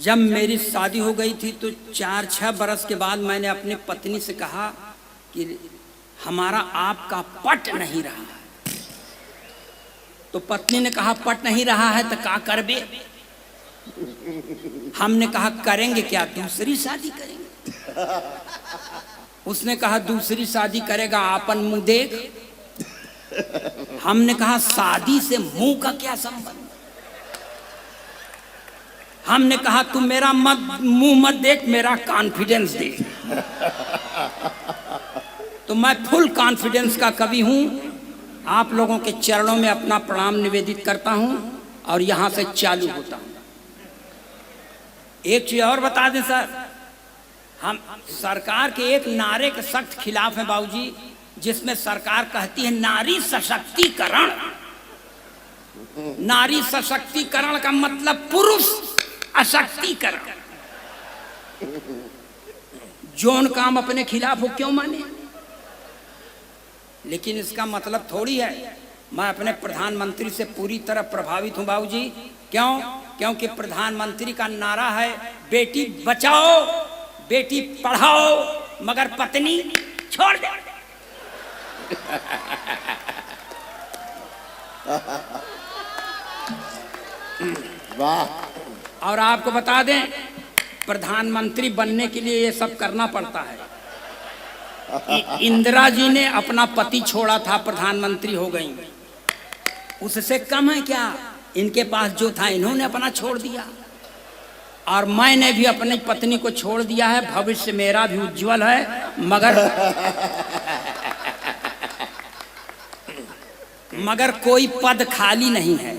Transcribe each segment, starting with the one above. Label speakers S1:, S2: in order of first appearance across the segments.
S1: जब मेरी शादी हो गई थी तो 4-6 बरस के बाद मैंने अपनी पत्नी से कहा कि हमारा आपका पट नहीं रहा है। तो पत्नी ने कहा पट नहीं रहा है तो क्या करबे? हमने कहा करेंगे क्या, दूसरी शादी करेंगे। उसने कहा दूसरी शादी करेगा आपन मुंह देख। हमने कहा शादी से मुंह का क्या संबंध? हमने कहा तू मेरा मुंह मत देख, मेरा कॉन्फिडेंस देख। तो मैं फुल कॉन्फिडेंस का कवि हूं। आप लोगों के चरणों में अपना प्रणाम निवेदित करता हूं और यहां से चालू होता हूं। एक चीज और बता दें सर, हम सरकार के एक नारे के सख्त खिलाफ हैं बाबूजी, जिसमें सरकार कहती है नारी सशक्तिकरण। नारी सशक्तिकरण का मतलब पुरुष अशक्तिकरण। जौन काम अपने खिलाफ हो क्यों माने? लेकिन इसका मतलब थोड़ी है मैं अपने प्रधानमंत्री से पूरी तरह प्रभावित हूं बाबूजी। क्यों? क्योंकि प्रधानमंत्री का नारा है बेटी बचाओ बेटी पढ़ाओ मगर पत्नी छोड़ दे।
S2: वाह।
S1: और आपको बता दें प्रधानमंत्री बनने के लिए ये सब करना पड़ता है। इंदिरा जी ने अपना पति छोड़ा था, प्रधानमंत्री हो गई। उससे कम है क्या? इनके पास जो था इन्होंने अपना छोड़ दिया और मैंने भी अपनी पत्नी को छोड़ दिया है। भविष्य मेरा भी उज्जवल है मगर कोई पद खाली नहीं है।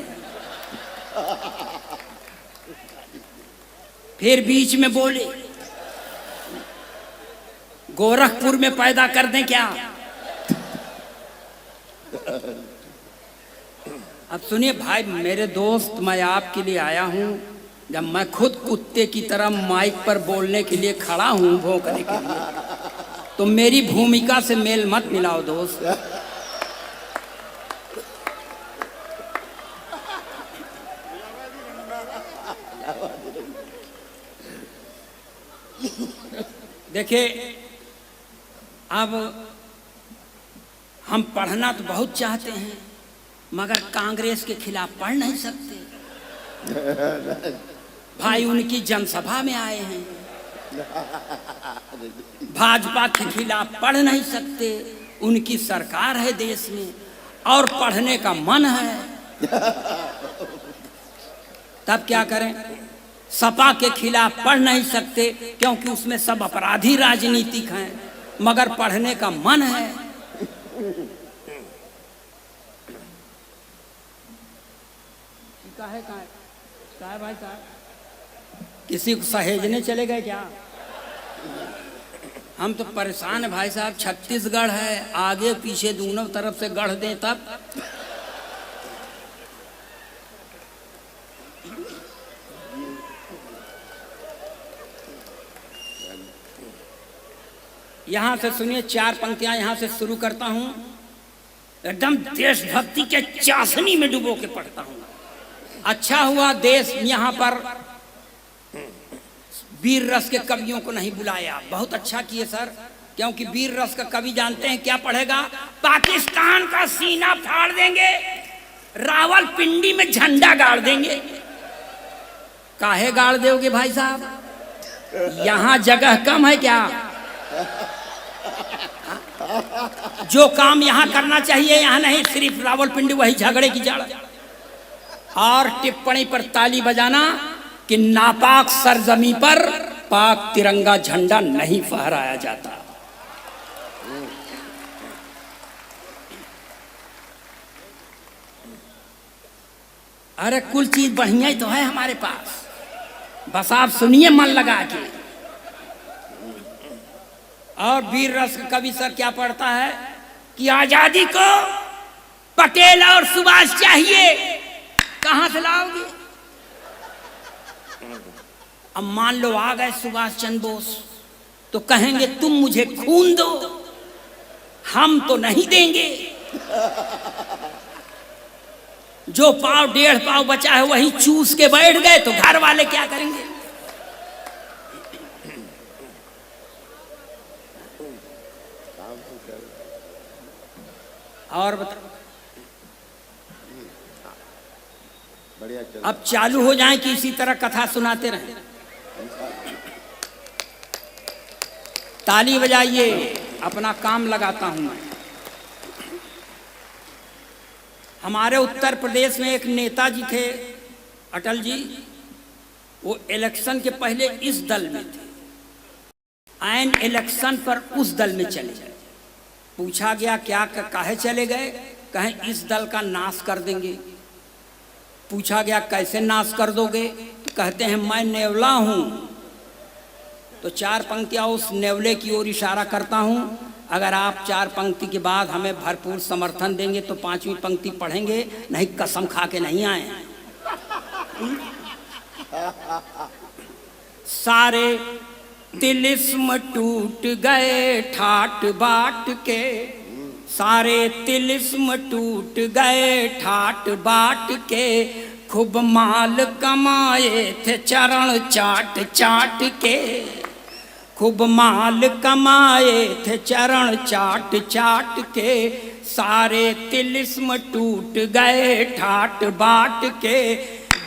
S1: फिर बीच में बोले गोरखपुर में पैदा कर दें क्या? अब सुनिए भाई मेरे दोस्त, मैं आपके लिए आया हूं। जब मैं खुद कुत्ते की तरह माइक पर बोलने के लिए खड़ा हूं, भौंकने के लिए, तो मेरी भूमिका से मेल मत मिलाओ दोस्त। देखिए अब हम पढ़ना तो बहुत चाहते हैं मगर कांग्रेस के खिलाफ पढ़ नहीं सकते। भाई उनकी जनसभा में आए हैं, भाजपा के खिलाफ पढ़ नहीं सकते। उनकी सरकार है देश में और पढ़ने का मन है, तब क्या करें? सपा के खिलाफ पढ़ नहीं सकते क्योंकि उसमें सब अपराधी राजनीतिक हैं, मगर पढ़ने का मन है। कहा है भाई साहब? किसी को सहेजने चले गए क्या? हम तो परेशान है भाई साहब। छत्तीसगढ़ है, आगे पीछे दोनों तरफ से गढ़ दें तब। यहां से सुनिए 4 पंक्तियां यहां से शुरू करता हूं। एकदम देशभक्ति के चाशनी में डुबो के पढ़ता हूं। अच्छा हुआ देश यहां पर वीर रस के कवियों को नहीं बुलाया। बहुत अच्छा किए सर, क्योंकि वीर रस का कवि जानते हैं क्या पढ़ेगा? पाकिस्तान का सीना फाड़ देंगे, रावलपिंडी में झंडा गाड़ देंगे। काहे गाड़ दोगे भाई साहब? यहां जगह कम है क्या? जो काम यहां करना चाहिए यहां नहीं, सिर्फ रावलपिंडी वही झगड़े की जड़। और टिप्पणी पर ताली बजाना कि नापाक सरजमी पर पाक तिरंगा झंडा नहीं फहराया जाता। अरे कुल चीज बढ़िया ही तो है हमारे पास, बस आप सुनिए मन लगा के। और वीर रस कवि सर क्या पढ़ता है कि आजादी को पटेल और सुभाष चाहिए, कहां से लाओगे? अब मान लो आ गए सुभाष चंद्र बोस, तो कहेंगे तुम मुझे खून दो, हम तो नहीं देंगे। जो पाव 1.5 पाव बचा है वही चूस के बैठ गए तो घर वाले क्या करेंगे? और बता,
S2: बढ़िया चल।
S1: अब चालू हो जाए कि इसी तरह कथा सुनाते रहें। ताली बजाइए, अपना काम लगाता हूं मैं। हमारे उत्तर प्रदेश में एक नेताजी थे, अटल जी। वो इलेक्शन के पहले इस दल में थे, एन इलेक्शन पर उस दल में चले गए। पूछा गया क्या काहे चले गए? कहें इस दल का नाश कर देंगे। पूछा गया कैसे नाश कर दोगे? तो कहते हैं मैं नेवला हूं, तो 4 पंक्तियां उस नेवले की ओर इशारा करता हूं। अगर आप 4 पंक्ति के बाद हमें भरपूर समर्थन देंगे तो 5वीं पंक्ति पढ़ेंगे, नहीं कसम खा के नहीं आए। सारे तिलिस्म टूट गए ठाट बाट के, सारे तिलिस्म टूट गए ठाट बाट के, खूब माल कमाए थे चरण चाट चाट के, खूब माल कमाए थे चरण चाट चाट के, सारे तिलिस्म टूट गए ठाट बाट के।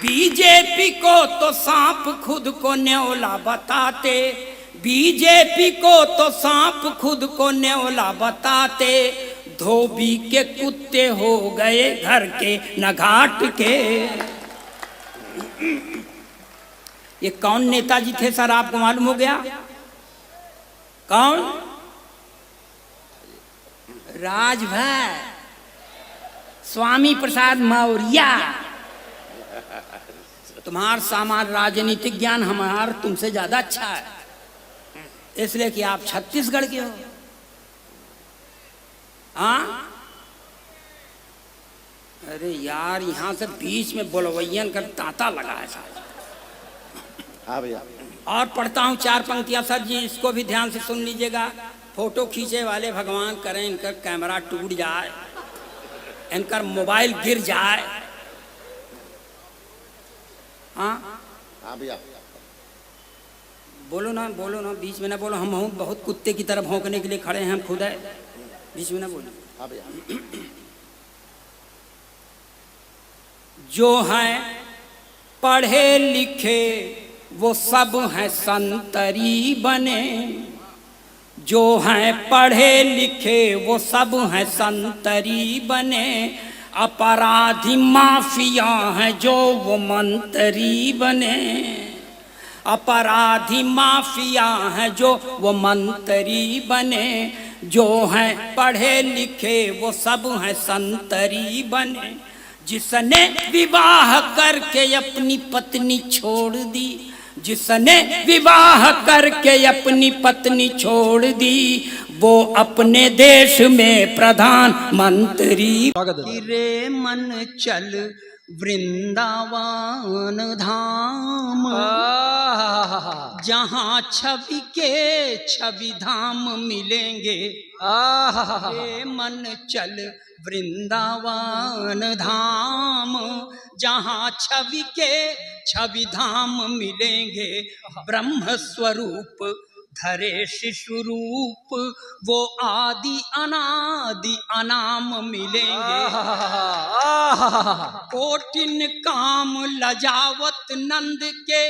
S1: बीजेपी को तो सांप खुद को न्योला बताते, बीजेपी को तो सांप खुद को न्योला बताते, धोबी के कुत्ते हो गए घर के न घाट के। ये कौन नेताजी थे सर, आपको मालूम हो गया? कौन? राजभर स्वामी प्रसाद मौर्य। तुम्हार सामान राजनीतिक ज्ञान हमार तुमसे ज्यादा अच्छा है, इसलिए कि आप छत्तीसगढ़ के हो। हाँ, अरे यार यहां से बीच में बोलवैयन कर तांता लगा है साहब।
S2: हाँ भैया।
S1: और पढ़ता हूँ 4 पंक्तियां सर जी, इसको भी ध्यान से सुन लीजिएगा। फोटो खींचे वाले भगवान करें इनका कैमरा टूट जाए, इनका मोबाइल गिर जाए। हाँ
S2: हाँ भैया।
S1: बोलो ना, बोलो ना, बीच में ना बोलो। हम बहुत कुत्ते की तरह भौंकने के लिए खड़े हैं, हम खुद है, बीच में ना बोलो।
S2: हाँ भैया।
S1: जो हैं पढ़े लिखे वो सब हैं संतरी बने, जो हैं पढ़े लिखे वो सब हैं संतरी बने, अपराधी माफिया हैं जो वो मंत्री बने, अपराधी माफिया हैं जो वो मंत्री बने, जो हैं पढ़े लिखे वो सब हैं संतरी बने। जिसने विवाह करके अपनी पत्नी छोड़ दी, जिसने विवाह करके अपनी पत्नी छोड़ दी, वो अपने देश में प्रधानमंत्री। रे मन चल वृंदावन धाम, जहाँ छवि के छवि धाम मिलेंगे। रे मन चल वृंदावन धाम, जहाँ छवि के छवि धाम मिलेंगे। ब्रह्म स्वरूप धरे शिशु रूप, वो आदि अनादि अनाम मिलेंगे। कोटिन काम लजावत नंद के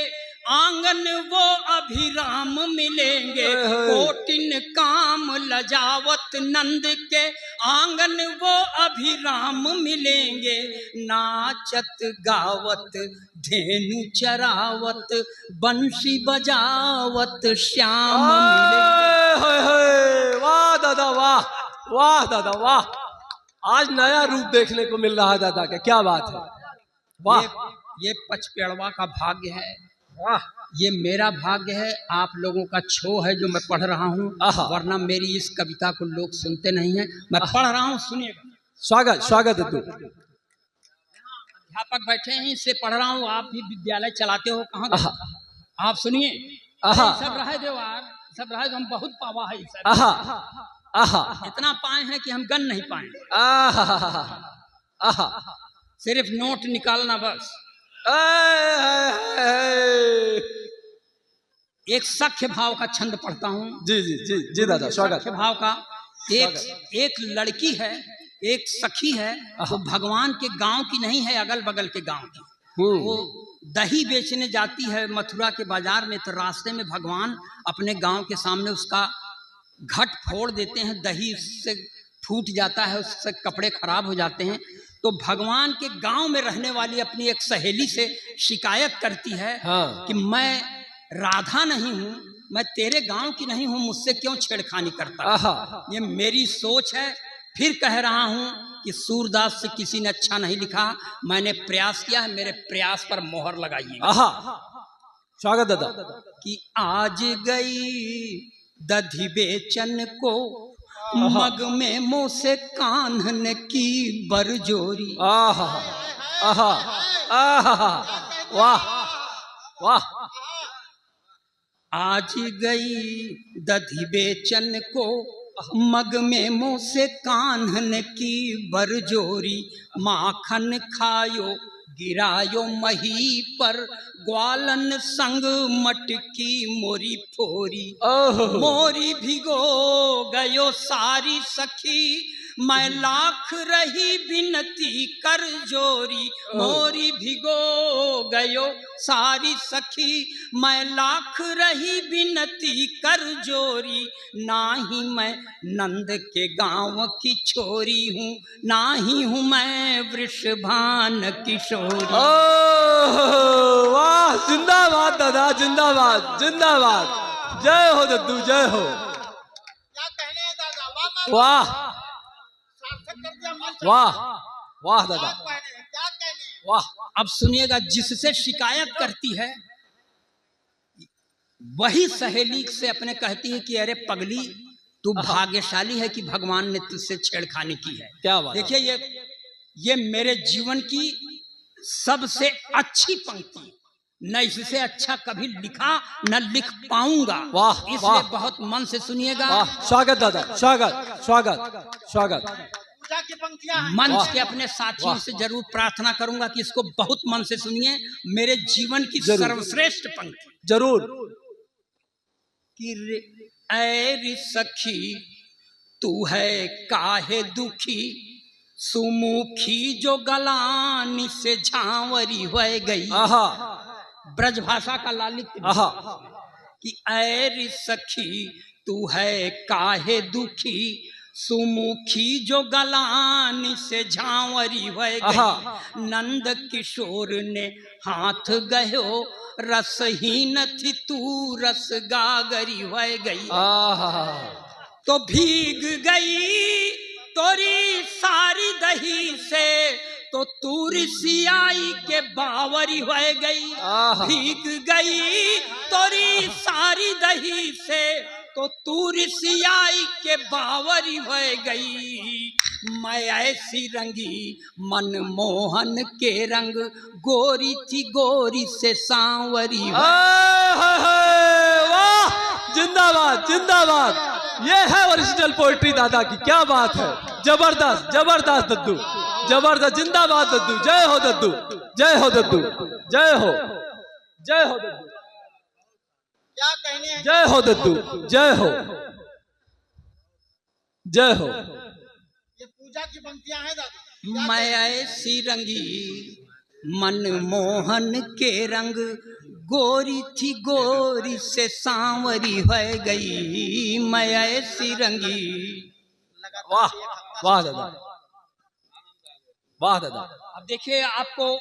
S1: आंगन वो अभिराम मिलेंगे। कोटिन काम लजावत नंद के आंगन वो अभिराम मिलेंगे। नाचत गावत धेनु चरावत बंशी बजावत श्याम मिलेंगे।
S3: वाह दादा वाह, वाह दादा वाह। आज नया रूप देखने को मिल रहा है दादा का, क्या बात है। वाह,
S1: ये पचपेड़वा का भाग्य है।
S3: वाह,
S1: ये मेरा भाग्य है, आप लोगों का छो है जो मैं पढ़ रहा हूँ, वरना मेरी इस कविता को लोग सुनते नहीं हैं। मैं पढ़ रहा हूँ, सुनिएगा।
S3: स्वागत स्वागत है तू।
S1: अध्यापक बैठे हैं, इससे पढ़ रहा हूँ। आप भी विद्यालय चलाते हो, कहाँ आप सुनिए। सब रहे देवार, सब रहे, हम बहुत पावा है सर। इतना पाए हैं कि हम गन नहीं पाए, सिर्फ नोट निकालना बस। एक सख्य भाव का छंद पढ़ता हूँ।
S3: जी जी जी जी दादा, स्वागत।
S1: सख्य भाव का एक लड़की है, एक सखी है, वो भगवान के गांव की नहीं है, अगल बगल के गांव की। वो दही बेचने जाती है मथुरा के बाजार में, तो रास्ते में भगवान अपने गांव के सामने उसका घट फोड़ देते हैं, दही उससे फूट जाता है, उससे कपड़े खराब हो जाते हैं। तो भगवान के गांव में रहने वाली अपनी एक सहेली से शिकायत करती है कि मैं राधा नहीं हूँ, मैं तेरे गांव की नहीं हूँ, मुझसे क्यों छेड़खानी करता। ये मेरी सोच है। फिर कह रहा हूँ कि सूरदास से किसी ने अच्छा नहीं लिखा, मैंने प्रयास किया है, मेरे प्रयास पर मोहर लगाइए।
S3: स्वागत दादा।
S1: कि आज गई दधी बेचन को मग में मुँह से कान्हन की बरजोरी।
S3: आहा आहा आहा, वाह वाह।
S1: आज गई दधी बेचन को मग में मुँह से कान्हन की बरजोरी। माखन खायो गिरायो मही पर, ग्वालन संग मटकी मोरी फोरी। मोरी भिगो गयो सारी सखी, मैं लाख रही बिनती कर जोरी। मोरी भिगो गयो सारी सखी, मैं लाख रही बिनती कर जोरी। ना ही मैं नंद के गांव की छोरी हूँ, ना ही हूँ मैं वृषभान किशोरी।
S3: वाह, जिंदाबाद दादा, जिंदाबाद जिंदाबाद। जय हो दद्दू, जय हो।
S4: क्या कहने हैं दादा,
S3: वाह वाह वाह दादा,
S4: क्या कहने हैं?
S3: वाह।
S1: अब सुनिएगा, जिससे शिकायत करती है वही सहेली से अपने कहती है कि अरे पगली, तू भाग्यशाली है कि भगवान ने तुझसे छेड़खानी की है।
S3: क्या बात।
S1: देखिए, ये मेरे जीवन की सबसे अच्छी पंक्ति, न इससे अच्छा कभी लिखा न लिख पाऊंगा।
S3: वाह,
S1: इसलिए
S3: वाह।
S1: बहुत मन से सुनिएगा।
S3: वाह, स्वागत दादा, स्वागत स्वागत स्वागत।
S4: पूजा की पंक्तियां हैं।
S1: मंच के अपने साथियों से जरूर प्रार्थना करूंगा कि इसको बहुत मन से सुनिए, मेरे जीवन की सर्वश्रेष्ठ पंक्ति।
S3: जरूर।
S1: कि ऐ सखी तू है काहे दुखी, सुमुखी जो गलानी से झांवरी हो गई।
S3: आहा,
S1: ब्रज भाषा का लालित्य।
S3: आहा।
S1: कि ऐ सखी तू है काहे दुखी, सुमुखी जो गलानी से झांवरी हो गई। नंद किशोर ने हाथ गयो, रसहीन थी तू रस गागरी हो गई। तो भीग गई तोरी सारी दही से, तो तू रिसियाई के बावरी हो गई। भीग गई तोरी सारी दही से, तो तू रिसियाई के बावरी हो गई। मैं ऐसी रंगी मनमोहन के रंग, गोरी थी गोरी से सांवरी।
S3: वाह, जिंदाबाद जिंदाबाद। ये है ओरिजिनल पोएट्री दादा की, क्या बात है। जबरदस्त जबरदस्त दद्दू, जबरदस्त। जिंदाबाद दद्दू, जय हो दद्दू, जय हो दद्दू, जय हो, जय हो दद्दू,
S4: क्या कहने हैं?
S3: जय हो दद्दू, जय हो, जय हो।
S4: ये पूजा की पंक्तियां हैं दादा।
S1: मैं ऐसी रंगी मनमोहन के रंग, गोरी थी गोरी से सांवरी हो गई। मैं ऐसी रंगी।
S3: वाह वाह दादा, वाह दादा।
S1: अब देखिए, आपको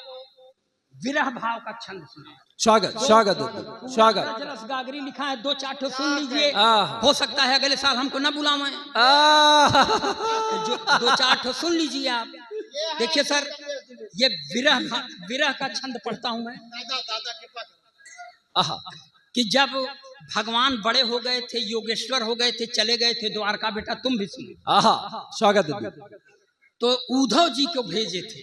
S1: विरह भाव का छंद सुना।
S3: स्वागत स्वागत दद्दू, स्वागत।
S1: रजरस गागरी लिखा है, 2-4 ठो सुन लीजिए।
S3: आह।
S1: हो सकता है अगले साल हमको न बुलावें, जो 2-4 ठो सुन लीजिए आप। देखिए सर, ये विरह का छंद पढ़ता हूं मैं।
S4: दादा दादा कृपा करो।
S3: आहा,
S1: कि जब भगवान बड़े हो गए थे, योगेश्वर हो गए थे, चले गए थे द्वारका, बेटा तुम भी सुनो।
S3: आहा, स्वागत दद्दू।
S1: तो उद्धव जी को भेजे थे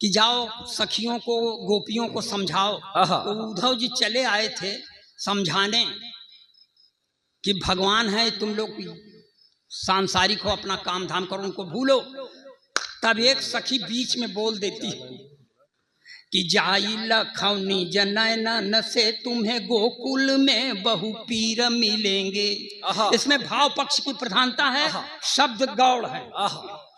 S1: कि जाओ सखियों को, गोपियों को समझाओ। तो उद्धव जी चले आए थे समझाने कि भगवान है, तुम लोग सांसारिक हो, अपना काम धाम करो, उनको भूलो। तब एक सखी बीच में बोल देती है कि जाई लखौनी जनैनन से तुम्हें गोकुल में बहु पीर मिलेंगे। इसमें भाव पक्ष की प्रधानता है, शब्द गौड़ है।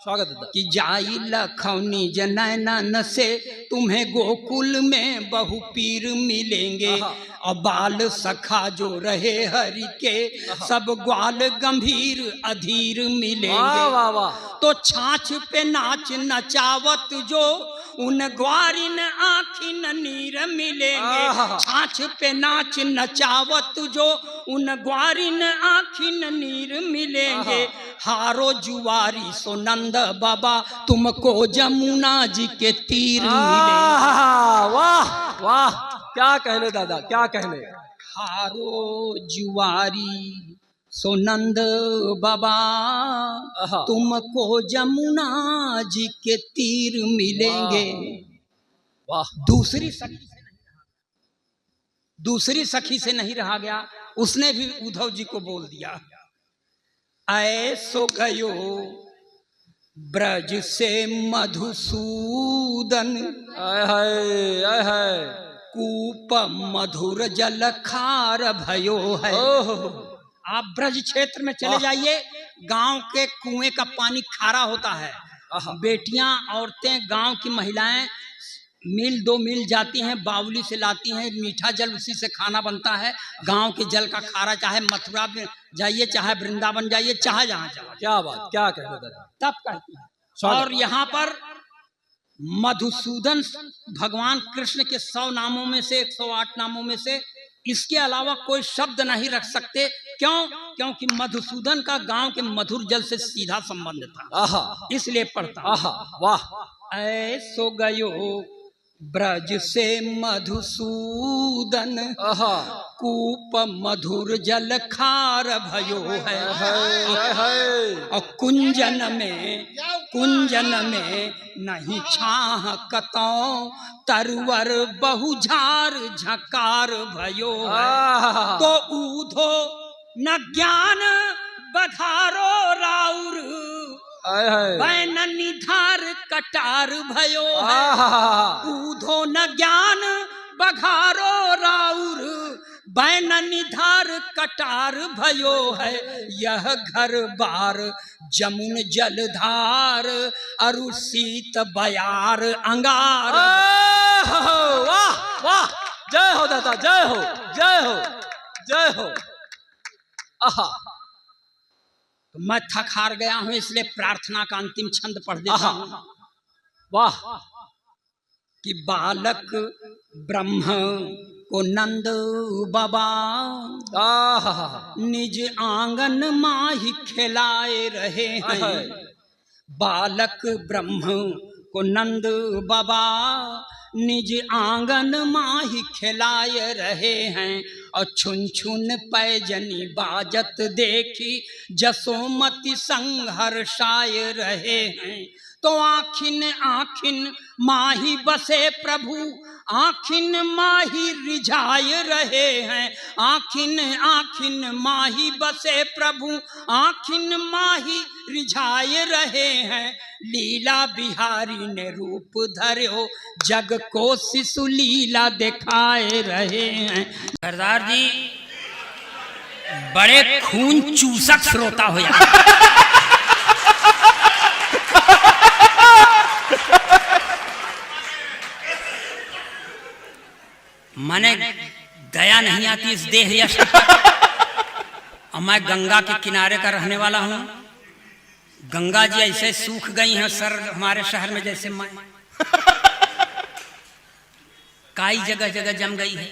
S3: स्वागत दादा।
S1: कि जाई लखौनी जनैनन से तुम्हें गोकुल में बहु पीर मिलेंगे। और बाल सखा जो रहे हरि के सब ग्वाल गंभीर अधीर मिलेंगे।
S3: वाह वाह।
S1: तो छाछ पे नाच नचावत जो उन ग्वारिन आखिन नीर मिलेंगे। छाछ पे नाच नचावत जो उन ग्वारिन आखिन नीर मिलेंगे। हारो जुआरी सो नंद बाबा तुमको जमुना जी के तीर मिलेंगे।
S3: वाह वाह, क्या कहले दादा, क्या कहले।
S1: हारो जुआरी सो नंद बाबा तुमको जमुना जी के तीर मिलेंगे।
S3: वाह।
S1: दूसरी सखी से नहीं रहा गया, उसने भी उद्धव जी को बोल दिया। ऐसो गयो ब्रज से मधुसूदन कूप मधुर जल खार भयो है। आप ब्रज क्षेत्र में चले जाइए, गांव के कुएं का पानी खारा होता है। बेटियां औरतें गांव की महिलाएं मील 2 मील जाती हैं, बावली से लाती हैं मीठा जल, उसी से खाना बनता है। गांव के जल का खारा, चाहे मथुरा में जाइए, चाहे वृंदावन जाइए, चाहे जहां जाओ।
S3: क्या बात, क्या कहते दादा,
S1: तब कहती है। और यहाँ पर मधुसूदन भगवान कृष्ण के 100 नामों में से 108 नामों में से इसके अलावा कोई शब्द नहीं रख सकते। क्यों? क्योंकि मधुसूदन का गांव के मधुर जल से सीधा संबंध था, इसलिए पढ़ता।
S3: वाह।
S1: ऐसो गयो ब्रज से मधुसूदन कूप मधुर जल खार भयो है। और कुंजन में नहीं छाह कतौ तरवर बहुझार झकार भयो है। तो ऊधो न ज्ञान बधारो राउर बैन निधार कटार भयो है। ऊधो न ज्ञान बघारो राउर बैन निधार कटार भयो है। यह घर बार जमुन जलधार अरु शीत बयार अंगार।
S3: वाह वाह, जय हो दादा, जय हो, जय हो, जय हो।
S1: तो मैं थक हार गया हूं, इसलिए प्रार्थना का अंतिम छंद पढ़ देता हूं।
S3: वाह।
S1: कि बालक ब्रह्म को नंद बाबा निज आंगन माही खिलाए रहे हैं। बालक ब्रह्म को नंद बाबा निज आंगन माही खिलाए रहे हैं। और छुन छुन पैजनी बाजत देखी जसोमति संग हर्षाए रहे हैं। तो आखिन आखिन माही बसे प्रभु आखिन माही रिझाए रहे हैं। आखिन आखिन माही बसे प्रभु आखिन माही रिझाए रहे हैं। लीला बिहारी ने रूप धर्यो जग को शिशु लीला दिखाए रहे हैं। सरदार जी बड़े खून चूसक श्रोता हो माने दया नहीं आती इस देह यश। और मैं गंगा के किनारे का रहने वाला हूं। गंगा जी ऐसे सूख गई हैं सर हमारे शहर में, जैसे मैं काई जगह जगह जम गई है।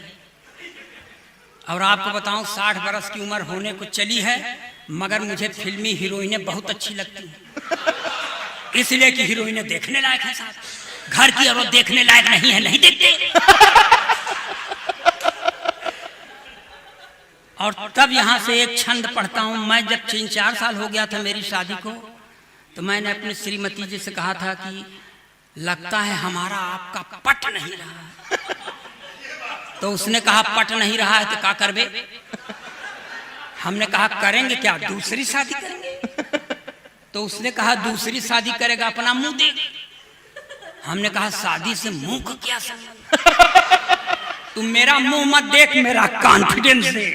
S1: और आपको बताऊं 60 बरस की उम्र होने को चली है, मगर मुझे फिल्मी हीरोइनें बहुत अच्छी लगती हैं। इसलिए कि हीरोइनें देखने लायक है साहब, घर की औरत देखने लायक नहीं है, नहीं देखते। और तब यहाँ से एक छंद पढ़ता हूँ। मैं जब 3-4 साल हो गया था मेरी शादी को, तो मैंने अपनी श्रीमती जी से कहा था कि लगता है हमारा आपका पट नहीं रहा। तो उसने कहा पट नहीं रहा है तो क्या करबे। हमने कहा करेंगे क्या, दूसरी शादी करेंगे। तो उसने कहा दूसरी शादी करेगा अपना मुंह देगा। हमने कहा शादी से मुंह का क्या संबंध? तुम मेरा मुंह मत देख, मेरा कॉन्फिडेंस दे।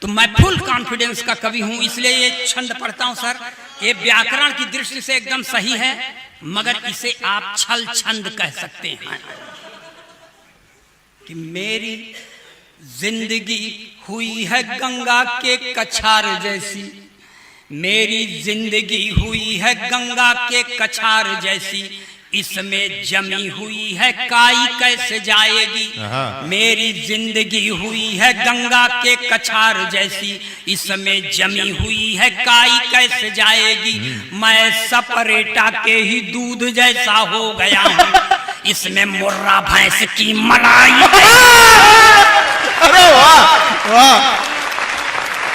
S1: तो मैं फुल कॉन्फिडेंस का कवि हूं, इसलिए ये छंद पढ़ता हूं सर। ये व्याकरण की दृष्टि से एकदम सही है, मगर इसे आप छल छंद कह सकते हैं। कि मेरी जिंदगी हुई है गंगा के कछार जैसी, मेरी जिंदगी हुई है गंगा के कछार जैसी, इसमें जमी हुई है काई कैसे जाएगी। मेरी जिंदगी हुई है गंगा के कछार जैसी, इसमें जमी हुई है काई कैसे जाएगी। मैं सपरेटा के ही दूध जैसा हो गया हूँ, इसमें मुर्रा भैंस की मलाई।
S2: अरे वाह वाह।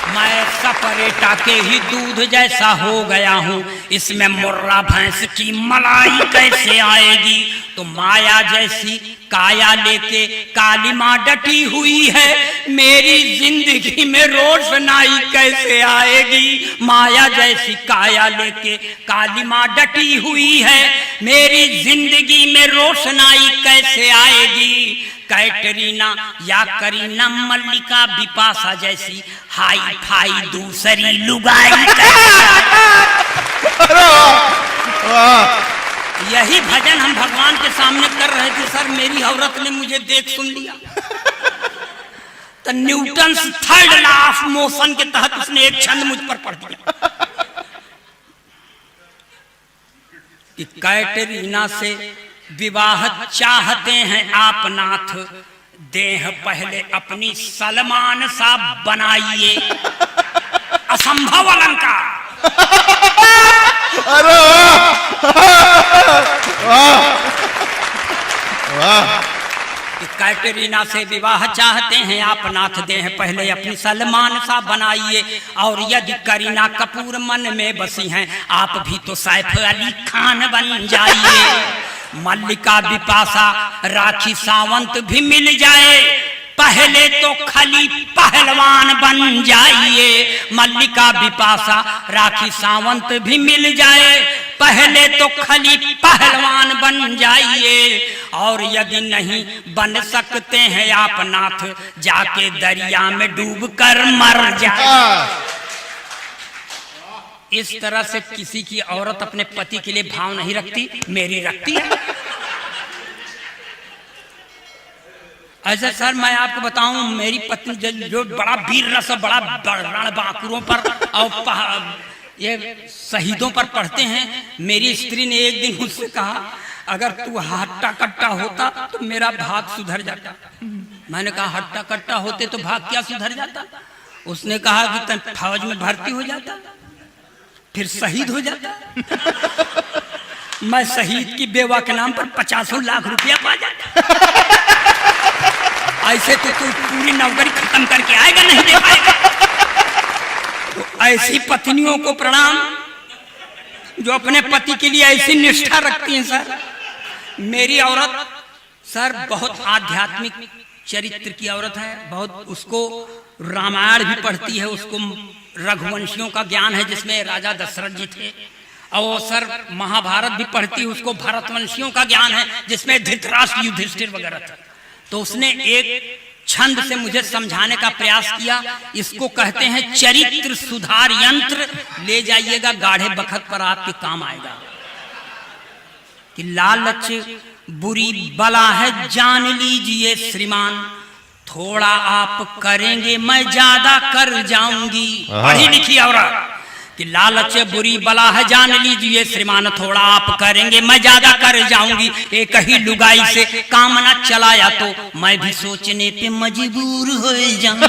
S1: मैं सपरेटा के ही दूध जैसा हो गया हूँ, इसमें मुर्रा भैंस की मलाई कैसे आएगी। तो माया जैसी काया लेके काली माँ डटी हुई है, मेरी जिंदगी में रोशनाई कैसे आएगी। माया जैसी काया लेके काली माँ डटी हुई है, मेरी जिंदगी में रोशनाई कैसे आएगी। कैटरीना या करीना मल्लिका बिपाशा जैसी हाई फाई दूसरी लुगाई। यही भजन हम भगवान के सामने कर रहे थे सर, मेरी औरत ने मुझे देख सुन लिया। तो Newton third law of motion के तहत उसने एक छंद मुझ पर पढ़ दिया कि कैटरीना से विवाह चाहते हैं आप नाथ, देह पहले अपनी सलमान सा बनाइए। असंभव अलंकार।
S2: अरे वाह।
S1: कैटरीना से विवाह चाहते हैं आप नाथ, देह पहले अपनी सलमान सा बनाइए। और यदि करीना कपूर मन में बसी हैं, आप भी तो सैफ अली खान बन जाइए। मल्लिका बिपाशा राखी सावंत भी मिल जाए, पहले तो खली पहलवान बन जाइए। मल्लिका बिपाशा राखी सावंत भी मिल जाए, पहले तो खली पहलवान बन जाइए। और यदि नहीं बन सकते हैं आप नाथ, जाके दरिया में डूब कर मर जाए। इस तरह से किसी की औरत अपने पति के लिए भाव नहीं रखती, मेरी रखती है। ऐसा सर मैं आपको बताऊं, मेरी पत्नी जो बड़ा वीर रस, बड़ा रणबांकुरों पर और ये शहीदों पर पढ़ते हैं। मेरी स्त्री ने एक दिन मुझसे कहा, अगर तू हट्टा कट्टा होता तो मेरा भाग सुधर जाता। मैंने कहा हट्टा कट्टा होते तो भाग क्या सुधर जाता। उसने कहा कि तुम फौज में भर्ती हो जाता, फिर शहीद हो जाता। मैं शहीद की बेवा के नाम पर 50 लाख रुपया पा जाता। ऐसे तो तू पूरी नौकरी खत्म करके आएगा, नहीं दे पाएगा। तो ऐसी पत्नियों को प्रणाम जो अपने पति के लिए ऐसी निष्ठा रखती हैं सर। मेरी औरत सर बहुत आध्यात्मिक चरित्र की औरत है, बहुत उसको रामायण भी पढ़ती है, उसको रघुवंशियों का ज्ञान है जिसमें राजा दशरथ जी थे। और सर महाभारत भी पढ़ती है, उसको भरतवंशियों का ज्ञान है जिसमें धृतराष्ट्र युधिष्ठिर वगैरह थे। तो उसने एक छंद से मुझे समझाने का प्रयास किया। इसको कहते हैं चरित्र सुधार यंत्र। ले जाइएगा, गाढ़े बखत पर आपके काम आएगा। कि लालच बुरी बला है जान लीजिए श्रीमान, थोड़ा आप करेंगे मैं ज्यादा कर जाऊंगी। पढ़ी लिखी औरत कि लालच बुरी बला है जान लीजिए श्रीमान, थोड़ा आप करेंगे मैं ज्यादा कर जाऊंगी। एक ही लुगाई से काम न चलाया तो मैं भी सोचने पे मजबूर हो जाऊंगी।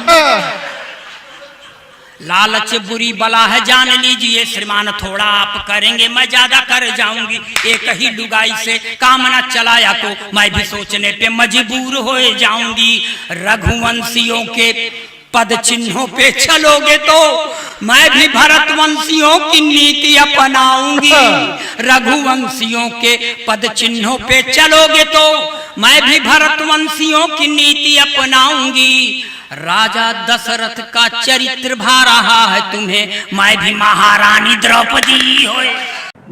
S1: लालच बुरी बला है जान लीजिए श्रीमान, थोड़ा आप करेंगे मैं ज्यादा कर जाऊंगी। एक ही लुगाई से काम न चलाया तो मैं भी सोचने पे मजबूर हो जाऊंगी। रघुवंशियों के पद चिन्हों पे चलोगे तो मैं भी भरतवंशियों की नीति अपनाऊंगी। रघुवंशियों के पद चिन्हों पे चलोगे तो मैं भी भरतवंशियों की नीति अपनाऊंगी। राजा दशरथ का चरित्र भा रहा है तुम्हें, मैं भी महारानी द्रौपदी हो।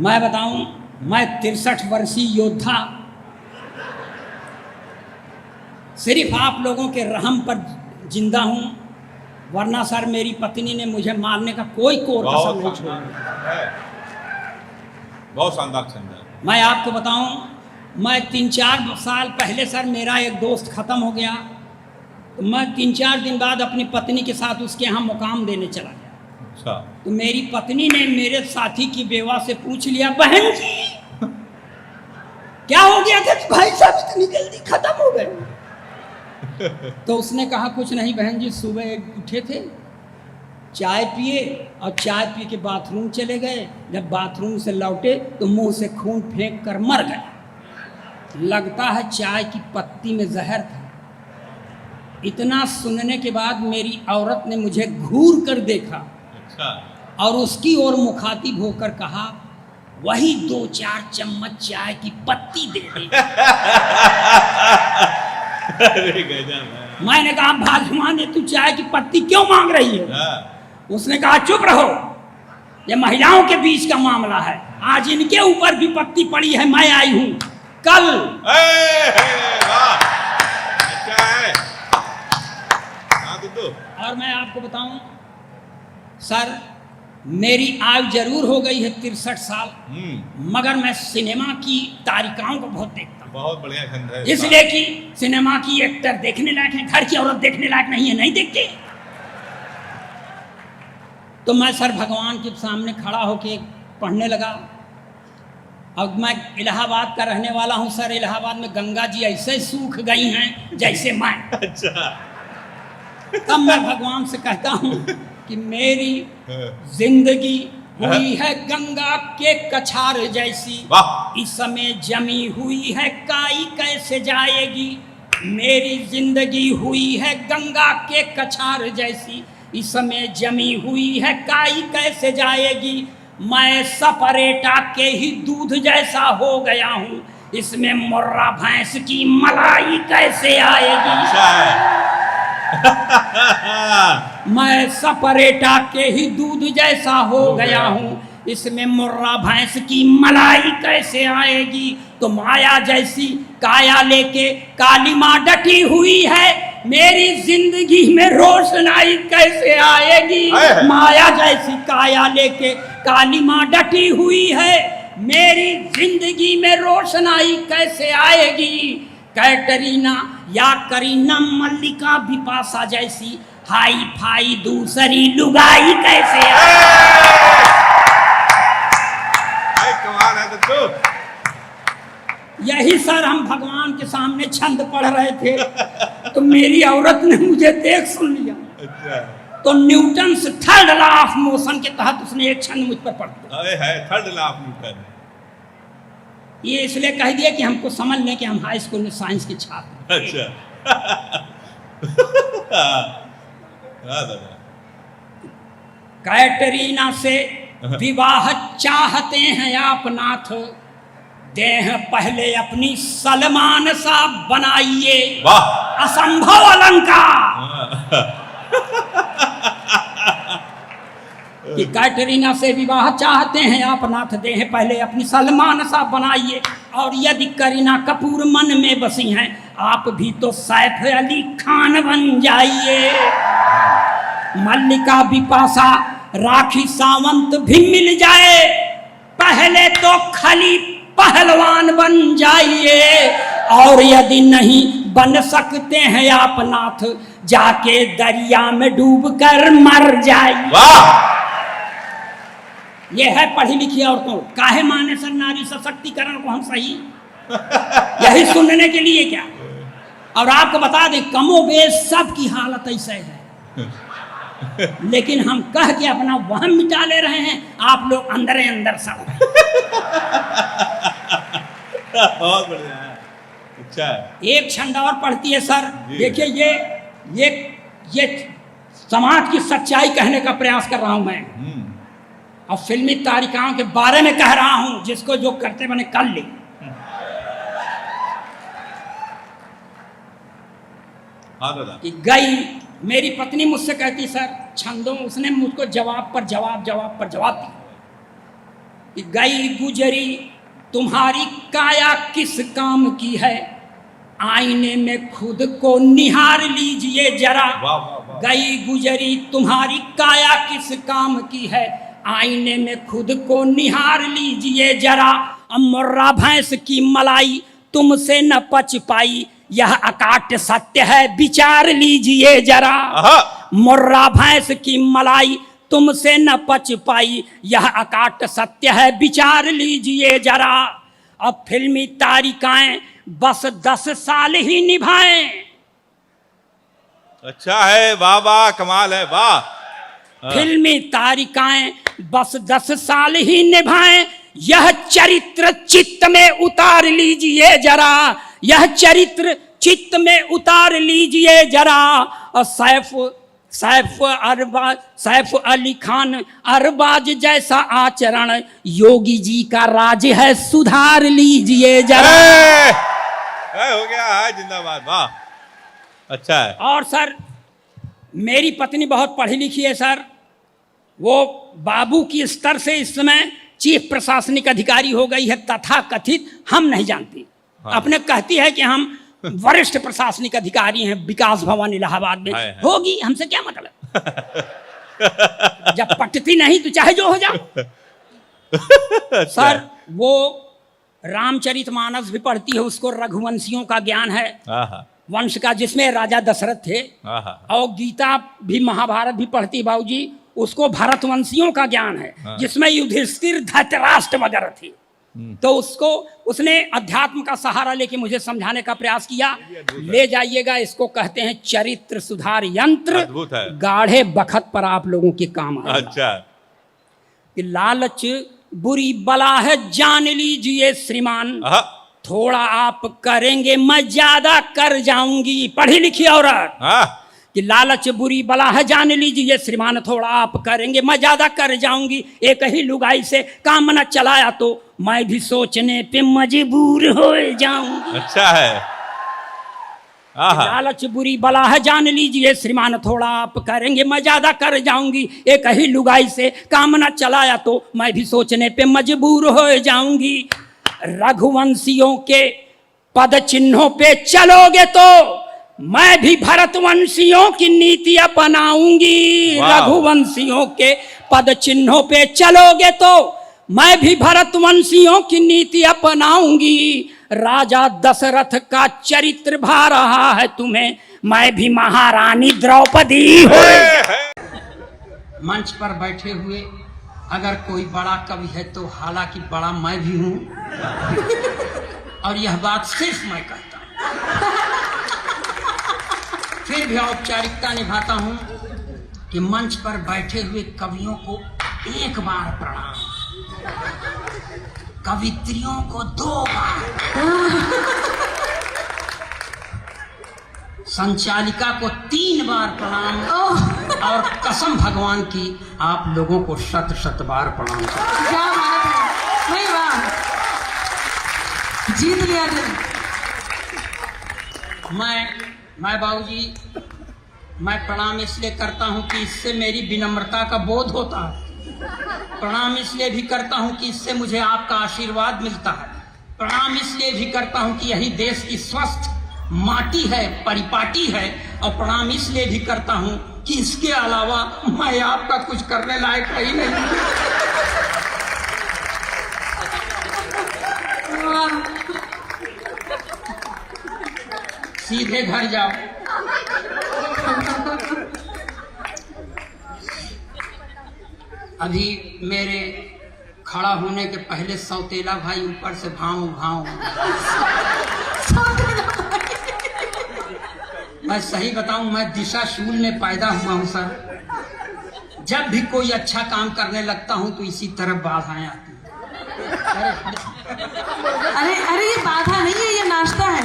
S1: मैं बताऊं मैं 63 वर्षीय योद्धा सिर्फ आप लोगों के रहम पर जिंदा हूं, वरना सर मेरी पत्नी ने मुझे मारने का कोई कोर कसर नहीं छोड़ा।
S2: बहुत शानदार छंद है।
S1: मैं आपको बताऊं, मैं 3-4 साल पहले सर मेरा एक दोस्त ख़त्म हो गया, तो मैं 3-4 दिन बाद अपनी पत्नी के साथ उसके यहाँ मुकाम देने चला गया।
S2: अच्छा।
S1: तो मेरी पत्नी ने मेरे साथी की बेवा से पूछ लिया, बहन जी क्या हो गया कि भाई साहब इतनी जल्दी खत्म हो गए? तो उसने कहा कुछ नहीं बहन जी, सुबह उठे थे, चाय पिए और चाय पी के बाथरूम चले गए, जब बाथरूम से लौटे तो मुंह से खून फेंक कर मर गए। लगता है चाय की पत्ती में जहर था। इतना सुनने के बाद मेरी औरत ने मुझे घूर कर देखा।
S2: अच्छा।
S1: और उसकी ओर मुखातिब होकर कहा, वही 2-4 चम्मच चाय की पत्ती दे दे।
S2: अरे गजब है।
S1: मैंने कहा भाजमान तू चाय की पत्ती क्यों मांग रही है? उसने कहा चुप रहो, ये महिलाओं के बीच का मामला है, आज इनके ऊपर भी पत्ती पड़ी है, मैं आई हूं कल।
S2: क्या है?
S1: और मैं आपको बताऊं सर, मेरी आयु जरूर हो गई है 63 साल, मगर मैं सिनेमा की तारिकाओं को बहुत देखता हूं।
S2: बहुत बढ़िया छंद है।
S1: इसलिए कि सिनेमा की एक्टर देखने लायक है, घर की औरत देखने लायक नहीं है, नहीं देखते। तो मैं सर भगवान के सामने खड़ा होके पढ़ने लगा। अब मैं इलाहाबाद का रहने वाला हूं सर, इलाहाबाद में गंगा जी ऐसे सूख गई हैं जैसे मैं।
S2: अच्छा।
S1: तब मैं भगवान से कहता हूं कि मेरी जिंदगी हुई है गंगा के कछार जैसी, इस समय जमी हुई है काई कैसे जाएगी। मेरी जिंदगी हुई है गंगा के कछार जैसी, इस समय जमी हुई है काई कैसे जाएगी। मैं सपरेटा के ही दूध जैसा हो गया हूँ, इसमें मुर्रा भैंस की मलाई कैसे आएगी। मैं सपरेटा के ही दूध जैसा हो गया हूँ, इसमें मुर्रा भैंस की मलाई कैसे आएगी। तो माया जैसी काया लेके काली माँ डटी हुई है, मेरी जिंदगी में रोशनाई कैसे आएगी। माया जैसी काया लेके काली माँ डटी हुई है, मेरी जिंदगी में रोशनाई कैसे आएगी। कैटरीना या करीना मल्लिका बिपाशा जैसी हाई फाई दूसरी लुगाई कैसे
S2: कमाल है तो।
S1: यही सर हम भगवान के सामने छंद पढ़ रहे थे, तो मेरी औरत ने मुझे देख सुन लिया।
S2: अच्छा।
S1: तो न्यूटन से 3rd लॉ ऑफ मोशन के तहत उसने एक छंद मुझ पर पढ़ दिया।
S2: अरे है 3rd लॉ ऑफ न्यूटन।
S1: ये इसलिए कह दिया कि हमको समझ लें कि हम हाई स्कूल में साइंस के छात्र।
S2: अच्छा।
S1: कैटरीना से विवाह चाहते हैं आप नाथ, देह पहले अपनी सलमान सा बनाइए।
S2: वाह।
S1: असंभव अलंकार कि कैटरीना से विवाह चाहते हैं आप नाथ, देह पहले अपनी सलमान सा बनाइए। और यदि करीना कपूर मन में बसी हैं, आप भी तो सैफ अली खान बन जाइए। मल्लिका बिपाशा राखी सावंत भी मिल जाए, पहले तो खली पहलवान बन जाइए। और यदि नहीं बन सकते हैं आप नाथ, जाके दरिया में डूब कर मर जाइए।
S2: वाह।
S1: ये है पढ़ी लिखी औरतों। काहे माने सर नारी सशक्तिकरण को हम सही यही सुनने के लिए क्या। और आपको बता दें कमोबेश सबकी हालत ऐसे है, लेकिन हम कह के अपना वहम मिटा ले रहे हैं, आप लोग अंदर अंदर सब।
S2: बहुत बढ़िया है। अच्छा। एक
S1: छंद और पढ़ती है सर। देखिए ये समाज की सच्चाई कहने का प्रयास कर रहा हूं मैं, और फिल्मी तारिकाओं के बारे में कह रहा हूं, जिसको जो करते बने कर ले। कि गई मेरी पत्नी मुझसे कहती सर छंदों, उसने मुझको जवाब पर जवाब दिया कि गई गुजरी तुम्हारी काया किस काम की है, आईने में खुद को निहार लीजिए जरा।
S2: वाह वाह वाह।
S1: गई गुजरी तुम्हारी काया किस काम की है, आईने में खुद को निहार लीजिए जरा। अब मुर्रा भैंस की मलाई तुमसे न पच पाई, यह अकाट्य सत्य है विचार लीजिए जरा।
S2: आहा।
S1: मुर्रा भैंस की मलाई तुमसे न पच पाई, यह अकाट्य सत्य है विचार लीजिए जरा। अब फिल्मी तारिकाएं बस 10 साल ही निभाएं।
S2: अच्छा है, वाह वाह, कमाल है, वाह।
S1: फिल्मी तारिकाएं बस 10 साल ही निभाएं, यह चरित्र चित्त में उतार लीजिए जरा। यह चरित्र चित्त में उतार लीजिए जरा। और सैफ अली खान अरबाज जैसा आचरण योगी जी का राज है, सुधार लीजिए जरा।
S2: हो गया है, जिंदाबाद, वाह। अच्छा है।
S1: और सर मेरी पत्नी बहुत पढ़ी लिखी है सर, वो बाबू की स्तर से इस समय चीफ प्रशासनिक अधिकारी हो गई है, तथा कथित हम नहीं जानती।
S2: हाँ।
S1: अपने कहती है कि हम वरिष्ठ प्रशासनिक अधिकारी हैं विकास भवन इलाहाबाद में।
S2: है।
S1: होगी, हमसे क्या मतलब। जब पटती नहीं तो चाहे जो हो जाओ। सर वो रामचरितमानस भी पढ़ती है, उसको रघुवंशियों का ज्ञान है,
S2: आहा।
S1: वंश का, जिसमें राजा दशरथ थे।
S2: आहा।
S1: और गीता भी, महाभारत भी पढ़ती बाबूजी, उसको भरतवंशियों का ज्ञान है, जिसमें युधिष्ठिर धृतराष्ट्र वगैरह थे। तो उसने अध्यात्म का सहारा लेके मुझे समझाने का प्रयास किया। ले जाइएगा, इसको कहते हैं चरित्र सुधार यंत्र।
S2: अद्भुत है।
S1: गाढ़े बखत पर आप लोगों के काम आएगा।
S2: अच्छा।
S1: कि लालच बुरी बला है जान लीजिए श्रीमान,
S2: आहा।
S1: थोड़ा आप करेंगे मैं ज्यादा कर जाऊंगी। पढ़ी लिखी औरत।
S2: हाँ।
S1: कि लालच बुरी बला है जान लीजिए श्रीमान, थोड़ा आप करेंगे मैं ज्यादा कर जाऊंगी। एक ही लुगाई से काम न चलाया तो मैं भी सोचने पे मजबूर हो जाऊंगी।
S2: अच्छा है। आहा।
S1: लालच बुरी बला है जान लीजिए श्रीमान, थोड़ा आप करेंगे मैं ज्यादा कर जाऊंगी। एक ही लुगाई से काम न चलाया तो मैं भी सोचने पे मजबूर हो जाऊंगी। रघुवंशियों के पद चिन्हों पे चलोगे तो मैं भी भरतवंशियों की नीति अपनाऊंगी।
S2: वाह।
S1: रघुवंशियों के पद चिन्हों पे चलोगे तो मैं भी भरतवंशियों की नीति अपनाऊंगी। राजा दशरथ का चरित्र भा रहा है तुम्हें, मैं भी महारानी द्रौपदी हो। मंच पर बैठे हुए अगर कोई बड़ा कवि है तो हालांकि बड़ा मैं भी हूं, और यह बात सिर्फ मैं कहता हूं। फिर भी औपचारिकता निभाता हूं कि मंच पर बैठे हुए कवियों को एक बार प्रणाम, कवित्रियों को 2 बार, संचालिका को 3 बार प्रणाम, और कसम भगवान की आप लोगों को 100 बार प्रणाम।
S5: क्या बात है, नहीं वाह, जीत लिया दिल।
S1: मैं बाबूजी, मैं प्रणाम इसलिए करता हूं कि इससे मेरी विनम्रता का बोध होता है। प्रणाम इसलिए भी करता हूं कि इससे मुझे आपका आशीर्वाद मिलता है। प्रणाम इसलिए भी करता हूं कि यही देश की स्वस्थ माटी है, परिपाटी है। और प्रणाम इसलिए भी करता हूं कि इसके अलावा मैं आपका कुछ करने लायक है ही नहीं। सीधे घर जाओ। अभी मेरे खड़ा होने के पहले सौतेला भाई ऊपर से भाव भाव। मैं सही बताऊं, मैं दिशा शूल में पैदा हुआ हूं सर। जब भी कोई अच्छा काम करने लगता हूं तो इसी तरफ बाधाएं आती हैं।
S5: अरे अरे, ये बाधा नहीं है, ये नाश्ता है,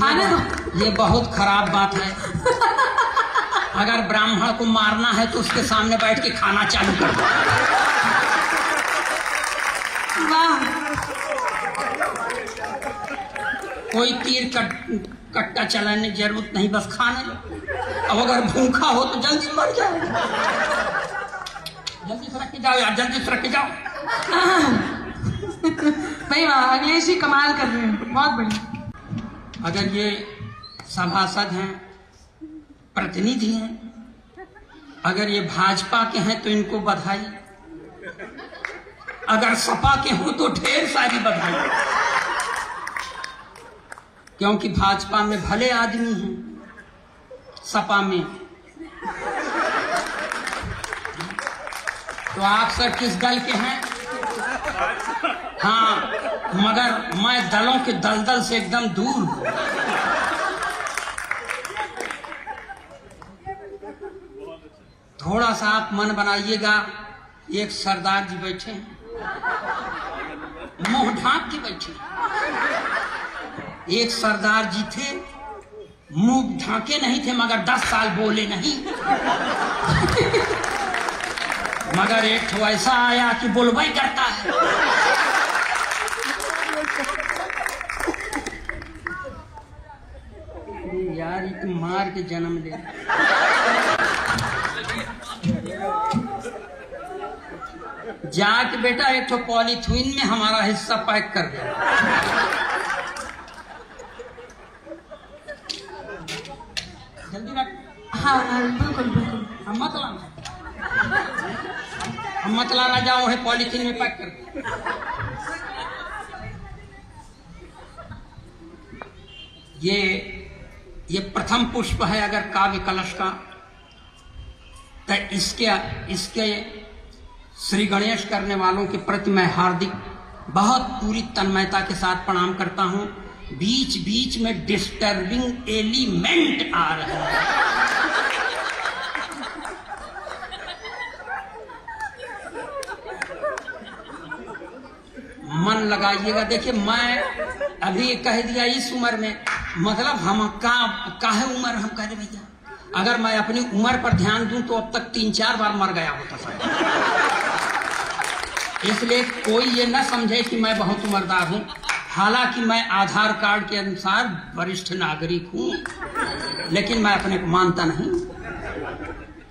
S5: आने दो।
S1: ये बहुत खराब बात है। अगर ब्राह्मण को मारना है तो उसके सामने बैठ के खाना चालू कर दो।
S5: वाह,
S1: कोई तीर कट्टा चलाने की जरूरत नहीं, बस खाने लो। अब अगर भूखा हो तो जल्दी मर जाओ। जल्दी से रख के जाओ यार, जल्दी से रख के जाओ।
S5: भाई वाह, अखिलेश जी कमाल कर रहे हैं, बहुत बढ़िया।
S1: अगर ये सभासद हैं, प्रतिनिधि हैं, अगर ये भाजपा के हैं तो इनको बधाई, अगर सपा के हो तो ढेर सारी बधाई, क्योंकि भाजपा में भले आदमी हैं, सपा में तो आप सर किस दल के हैं? हाँ, मगर मैं दलों के दलदल से एकदम दूर हूं। थोड़ा सा आप मन बनाइएगा, एक सरदार जी बैठे हैं, मुंह ढांक के बैठे। एक सरदार जी थे, मुंह ढांके नहीं थे, मगर 10 साल बोले नहीं। मगर एक तो ऐसा आया कि बोलबा ही करता है। यार ये तो मार के जन्म ले। जाके बेटा एक तो पॉलीथीन में हमारा हिस्सा पैक कर दे। जल्दी रख।
S5: हाँ बिल्कुल बिल्कुल।
S1: हम मत लाना जाओ है, पॉलीथीन में पैक कर दे। ये प्रथम पुष्प है अगर काव्य कलश का, तो इसके श्री गणेश करने वालों के प्रति मैं हार्दिक बहुत पूरी तन्मयता के साथ प्रणाम करता हूं। बीच बीच में डिस्टर्बिंग एलिमेंट आ रहे हैं। मन लगाइएगा। देखिए मैं अभी कह दिया इस उम्र में, मतलब हम काहे उम्र हम कह रहे भैया, अगर मैं अपनी उम्र पर ध्यान दूं तो अब तक 3-4 बार मर गया होता था। इसलिए कोई ये न समझे कि मैं बहुत उम्रदार हूं। हालांकि मैं आधार कार्ड के अनुसार वरिष्ठ नागरिक हूं, लेकिन मैं अपने को मानता नहीं।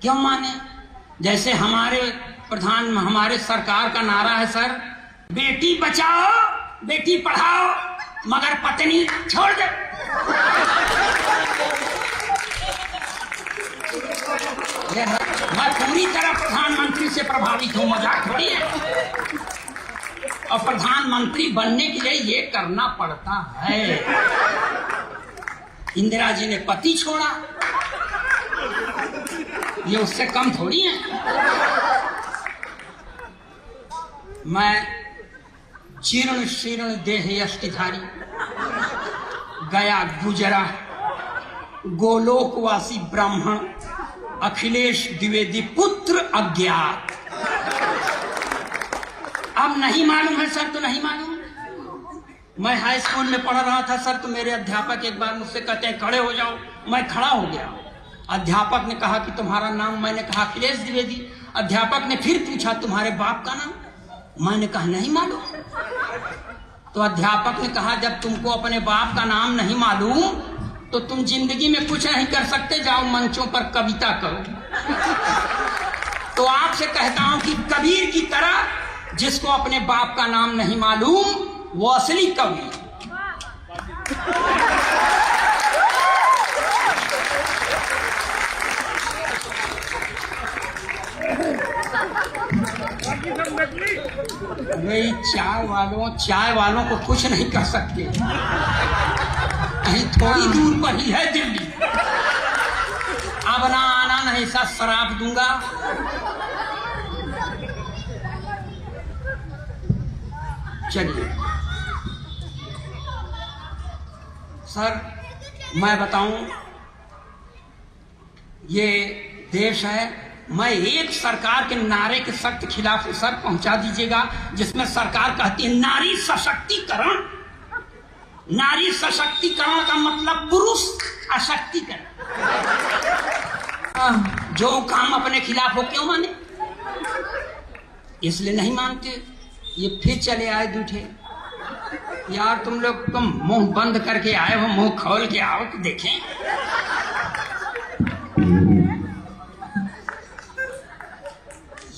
S1: क्यों माने? जैसे हमारे सरकार का नारा है सर, बेटी बचाओ बेटी पढ़ाओ मगर पत्नी छोड़ दे। मैं पूरी तरह प्रधानमंत्री से प्रभावित हूं, मजाक थोड़ी है। और प्रधानमंत्री बनने के लिए ये करना पड़ता है। इंदिरा जी ने पति छोड़ा, ये उससे कम थोड़ी है। मैं जीर्ण शीर्ण देह यष्टिधारी, गया गुजरा गोलोकवासी ब्राह्मण अखिलेश द्विवेदी पुत्र अज्ञात। अब नहीं मालूम है सर तो नहीं मालूम। मैं हाई स्कूल में पढ़ रहा था सर, तो मेरे अध्यापक एक बार मुझसे कहते हैं खड़े हो जाओ। मैं खड़ा हो गया। अध्यापक ने कहा कि तुम्हारा नाम? मैंने कहा अखिलेश द्विवेदी। अध्यापक ने फिर पूछा तुम्हारे बाप का नाम? मैंने कहा नहीं मालूम। तो अध्यापक ने कहा जब तुमको अपने बाप का नाम नहीं मालूम तो तुम जिंदगी में कुछ नहीं कर सकते, जाओ मंचों पर कविता करो। तो आपसे कहता हूं कि कबीर की तरह जिसको अपने बाप का नाम नहीं मालूम वो असली कवि। वही चाय वालों को कुछ नहीं कर सकते। कहीं थोड़ी दूर पर ही है दिल्ली। अब ना आना नहीं सा शराब दूंगा। चलिए सर मैं बताऊं, ये देश है। मैं एक सरकार के नारे के सख्त खिलाफ सर पहुंचा दीजिएगा जिसमें सरकार कहती है नारी सशक्तिकरण। नारी सशक्तिकरण का मतलब पुरुष अशक्तिकरण। जो काम अपने खिलाफ हो क्यों माने? इसलिए नहीं मानते। ये फिर चले आए दूठे। यार तुम लोग मुंह बंद करके आए हो, मुंह खोल के आओ तो देखें।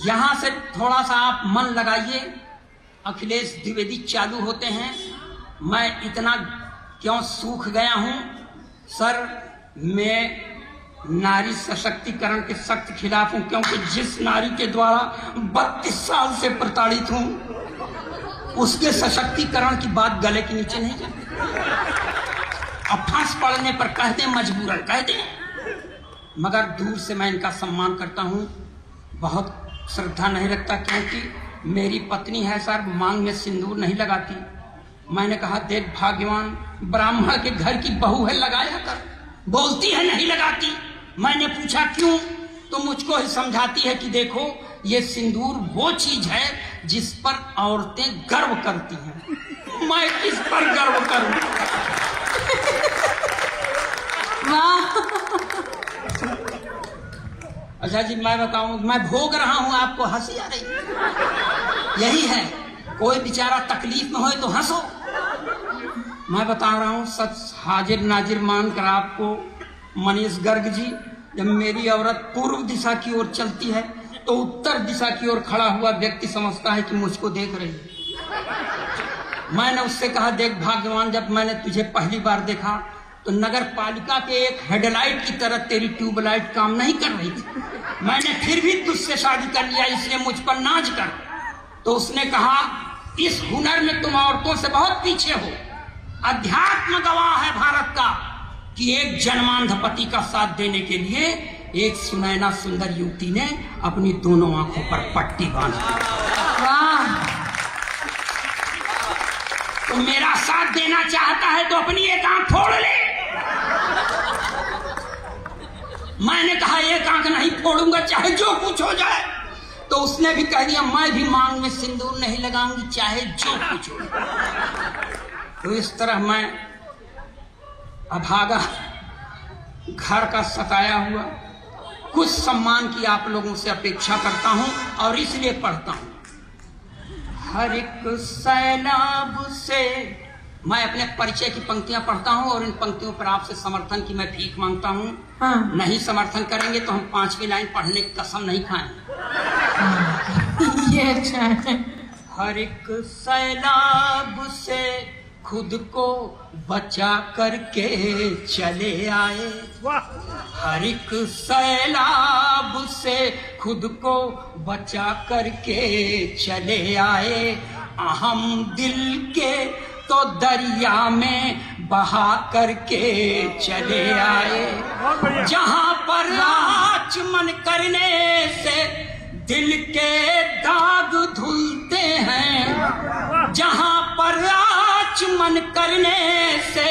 S1: यहां से थोड़ा सा आप मन लगाइए। अखिलेश द्विवेदी चालू होते हैं, मैं इतना क्यों सूख गया हूं सर। मैं नारी सशक्तिकरण के सख्त खिलाफ हूं, क्योंकि जिस नारी के द्वारा 32 साल से प्रताड़ित हूं, उसके सशक्तिकरण की बात गले के नीचे नहीं जाती। अब फांस पड़ने पर कह दें, मजबूरन कह दें, मगर दूर से मैं इनका सम्मान करता हूं, बहुत श्रद्धा नहीं रखता, क्योंकि मेरी पत्नी है सर, मांग में सिंदूर नहीं लगाती। मैंने कहा देख भाग्यवान, ब्राह्मण के घर की बहू है, लगाया कर। बोलती है नहीं लगाती। मैंने पूछा क्यों, तो मुझको ही समझाती है कि देखो ये सिंदूर वो चीज है जिस पर औरतें गर्व करती हैं। मैं किस पर गर्व करूं?
S5: वाह।
S1: अच्छा जी, मैं बताऊं, मैं भोग रहा हूं, आपको हंसी आ रही? यही है, कोई बेचारा तकलीफ में हो तो हंसो। मैं बता रहा हूं सच, हाजिर नाजिर मानकर आपको मनीष गर्ग जी, जब मेरी औरत पूर्व दिशा की ओर चलती है तो उत्तर दिशा की ओर खड़ा हुआ व्यक्ति समझता है कि मुझको देख रही है। मैंने उससे कहा देख भाग्यवान, जब मैंने तुझे पहली बार देखा तो नगर पालिका के एक हेडलाइट की तरह तेरी ट्यूबलाइट काम नहीं कर रही थी। मैंने फिर भी तुझसे शादी कर लिया, इसलिए मुझ पर नाज कर। तो उसने कहा इस हुनर में तुम औरतों से बहुत पीछे हो। अध्यात्म गवाह है भारत का कि एक जन्मांधपति का साथ देने के लिए एक सुनैना सुंदर युवती ने अपनी दोनों आंखों पर पट्टी बांध दी।
S5: वाह।
S1: तो मेरा साथ देना चाहता है तो अपनी एक आंख फोड़ ले। मैंने कहा एक आंख नहीं फोड़ूंगा, चाहे जो कुछ हो जाए। तो उसने भी कह दिया मैं भी मांग में सिंदूर नहीं लगाऊंगी, चाहे जो कुछ हो। तो इस तरह मैं अभागा, घर का सताया हुआ, कुछ सम्मान की आप लोगों से अपेक्षा करता हूं और इसलिए पढ़ता हूं। हर एक सैलाब से, मैं अपने परिचय की पंक्तियां पढ़ता हूं और इन पंक्तियों पर आपसे समर्थन की मैं भीख मांगता हूं।
S5: हाँ।
S1: नहीं समर्थन करेंगे तो हम 5वीं लाइन पढ़ने की कसम नहीं खाएंगे।
S5: ये अच्छा है।
S1: हर एक सैलाब से खुद को बचा करके चले आए। हर एक सैलाब से खुद को बचा करके चले आए। अहम दिल के तो दरिया में बहा करके चले आए। जहां पर आचमन करने से दिल के दाग धुलते हैं, जहां पर आचमन करने से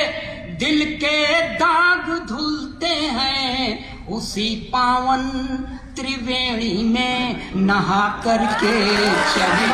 S1: दिल के दाग धुलते हैं, उसी पावन त्रिवेणी में नहा करके चले।